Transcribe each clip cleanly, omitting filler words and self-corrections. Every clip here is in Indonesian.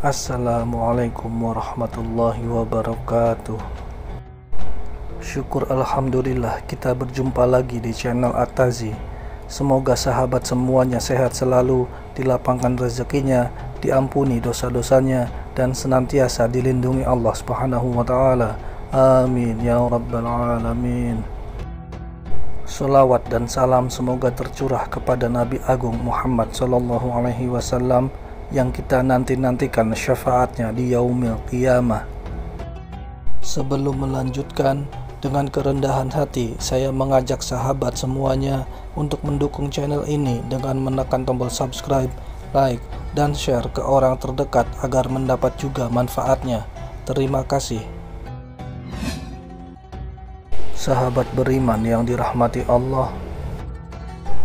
Assalamualaikum warahmatullahi wabarakatuh. Syukur alhamdulillah kita berjumpa lagi di channel At-Tazi. Semoga sahabat semuanya sehat selalu, dilapangkan rezekinya, diampuni dosa-dosanya, dan senantiasa dilindungi Allah Subhanahu wa taala. Amin ya rabbal alamin. Salawat dan salam semoga tercurah kepada Nabi Agung Muhammad sallallahu alaihi wasallam yang kita nanti-nantikan syafaatnya di yaumil qiyamah. Sebelum melanjutkan, dengan kerendahan hati saya mengajak sahabat semuanya untuk mendukung channel ini dengan menekan tombol subscribe, like, dan share ke orang terdekat agar mendapat juga manfaatnya. Terima kasih. Sahabat beriman yang dirahmati Allah,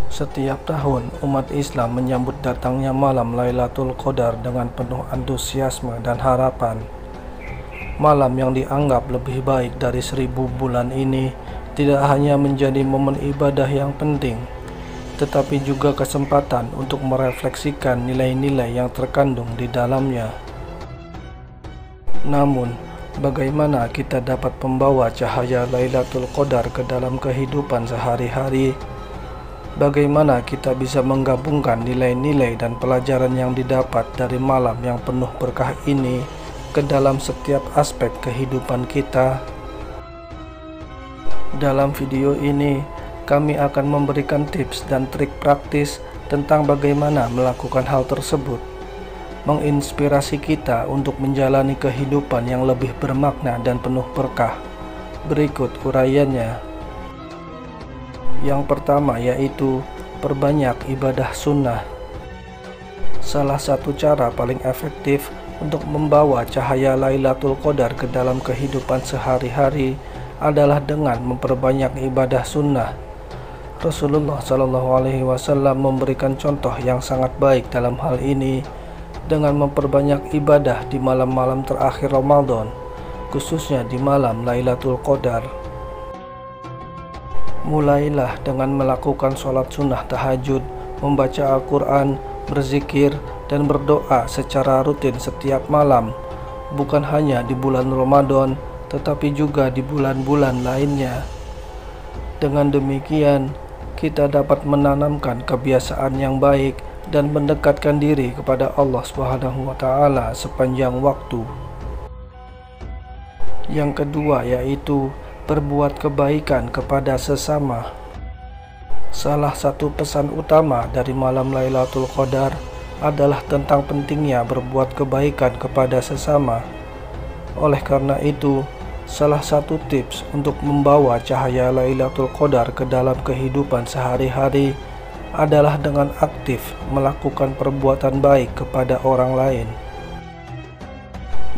setiap tahun umat Islam menyambut datangnya malam Lailatul Qadar dengan penuh antusiasme dan harapan. Malam yang dianggap lebih baik dari 1000 bulan ini tidak hanya menjadi momen ibadah yang penting, tetapi juga kesempatan untuk merefleksikan nilai-nilai yang terkandung di dalamnya. Namun, bagaimana kita dapat membawa cahaya Lailatul Qadar ke dalam kehidupan sehari-hari? Bagaimana kita bisa menggabungkan nilai-nilai dan pelajaran yang didapat dari malam yang penuh berkah ini ke dalam setiap aspek kehidupan kita? Dalam video ini, kami akan memberikan tips dan trik praktis tentang bagaimana melakukan hal tersebut, menginspirasi kita untuk menjalani kehidupan yang lebih bermakna dan penuh berkah. Berikut uraiannya. Yang pertama yaitu perbanyak ibadah sunnah. Salah satu cara paling efektif untuk membawa cahaya Lailatul Qadar ke dalam kehidupan sehari-hari adalah dengan memperbanyak ibadah sunnah. Rasulullah SAW memberikan contoh yang sangat baik dalam hal ini dengan memperbanyak ibadah di malam-malam terakhir Ramadan, khususnya di malam Lailatul Qadar. Mulailah dengan melakukan sholat sunnah tahajud, membaca Al-Quran, berzikir, dan berdoa secara rutin setiap malam, bukan hanya di bulan Ramadan, tetapi juga di bulan-bulan lainnya. Dengan demikian, kita dapat menanamkan kebiasaan yang baik dan mendekatkan diri kepada Allah Subhanahu wa taala sepanjang waktu. Yang kedua yaitu berbuat kebaikan kepada sesama. Salah satu pesan utama dari malam Lailatul Qadar adalah tentang pentingnya berbuat kebaikan kepada sesama. Oleh karena itu, salah satu tips untuk membawa cahaya Lailatul Qadar ke dalam kehidupan sehari-hari adalah dengan aktif melakukan perbuatan baik kepada orang lain.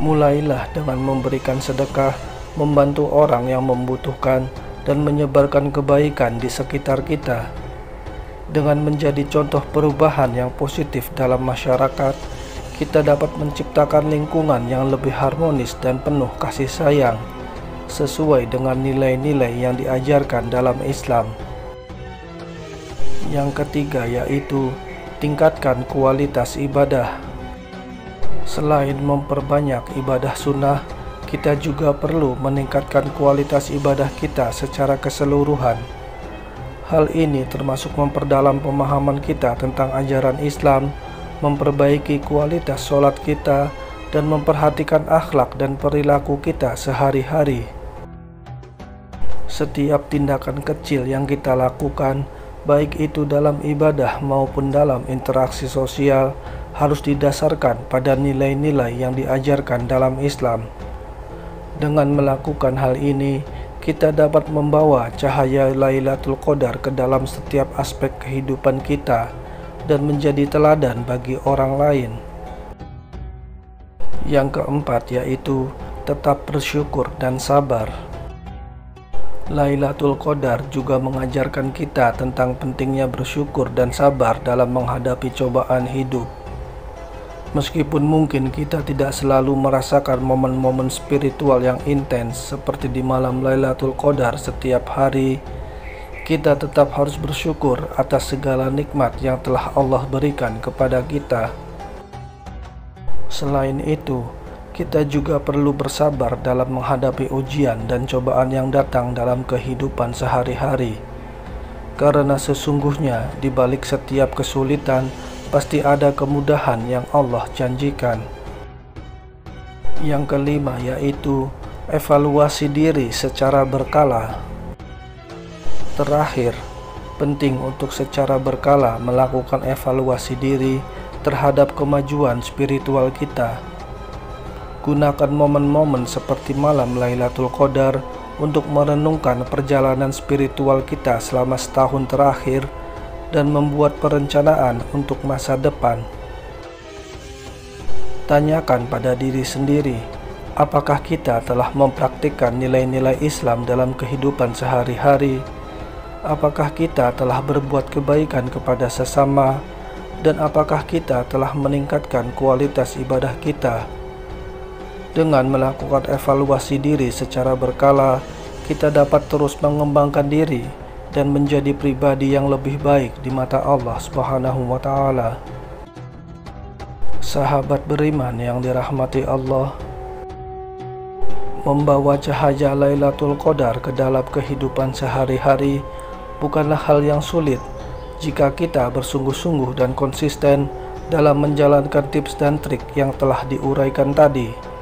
Mulailah dengan memberikan sedekah, membantu orang yang membutuhkan, dan menyebarkan kebaikan di sekitar kita. Dengan menjadi contoh perubahan yang positif dalam masyarakat, kita dapat menciptakan lingkungan yang lebih harmonis dan penuh kasih sayang, sesuai dengan nilai-nilai yang diajarkan dalam Islam. Yang ketiga yaitu tingkatkan kualitas ibadah. Selain memperbanyak ibadah sunnah, kita juga perlu meningkatkan kualitas ibadah kita secara keseluruhan. Hal ini termasuk memperdalam pemahaman kita tentang ajaran Islam, memperbaiki kualitas sholat kita, dan memperhatikan akhlak dan perilaku kita sehari-hari. Setiap tindakan kecil yang kita lakukan, baik itu dalam ibadah maupun dalam interaksi sosial, harus didasarkan pada nilai-nilai yang diajarkan dalam Islam. Dengan melakukan hal ini, kita dapat membawa cahaya Lailatul Qadar ke dalam setiap aspek kehidupan kita dan menjadi teladan bagi orang lain. Yang keempat yaitu tetap bersyukur dan sabar. Lailatul Qadar juga mengajarkan kita tentang pentingnya bersyukur dan sabar dalam menghadapi cobaan hidup. Meskipun mungkin kita tidak selalu merasakan momen-momen spiritual yang intens seperti di malam Lailatul Qadar setiap hari, kita tetap harus bersyukur atas segala nikmat yang telah Allah berikan kepada kita. Selain itu, kita juga perlu bersabar dalam menghadapi ujian dan cobaan yang datang dalam kehidupan sehari-hari. Karena sesungguhnya di balik setiap kesulitan pasti ada kemudahan yang Allah janjikan. Yang kelima yaitu evaluasi diri secara berkala. Terakhir, penting untuk secara berkala melakukan evaluasi diri terhadap kemajuan spiritual kita. Gunakan momen-momen seperti malam Lailatul Qadar untuk merenungkan perjalanan spiritual kita selama setahun terakhir dan membuat perencanaan untuk masa depan. Tanyakan pada diri sendiri, apakah kita telah mempraktikkan nilai-nilai Islam dalam kehidupan sehari-hari? Apakah kita telah berbuat kebaikan kepada sesama? Dan apakah kita telah meningkatkan kualitas ibadah kita? Dengan melakukan evaluasi diri secara berkala, kita dapat terus mengembangkan diri dan menjadi pribadi yang lebih baik di mata Allah Subhanahu wa Ta'ala. Sahabat beriman yang dirahmati Allah, membawa cahaya Lailatul Qadar ke dalam kehidupan sehari-hari bukanlah hal yang sulit jika kita bersungguh-sungguh dan konsisten dalam menjalankan tips dan trik yang telah diuraikan tadi.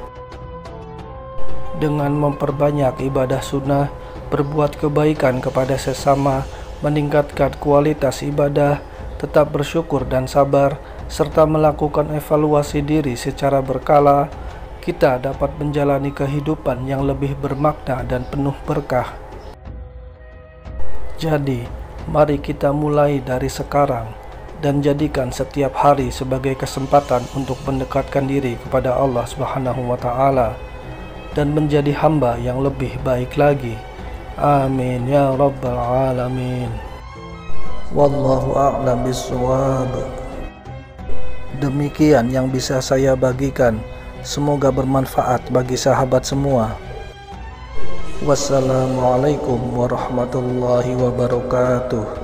Dengan memperbanyak ibadah sunnah, berbuat kebaikan kepada sesama, meningkatkan kualitas ibadah, tetap bersyukur dan sabar, serta melakukan evaluasi diri secara berkala, kita dapat menjalani kehidupan yang lebih bermakna dan penuh berkah. Jadi, mari kita mulai dari sekarang dan jadikan setiap hari sebagai kesempatan untuk mendekatkan diri kepada Allah Subhanahu wa Ta'ala dan menjadi hamba yang lebih baik lagi. Amin ya rabbal alamin. Wallahu a'lam bishawab. Demikian yang bisa saya bagikan. Semoga bermanfaat bagi sahabat semua. Wassalamualaikum warahmatullahi wabarakatuh.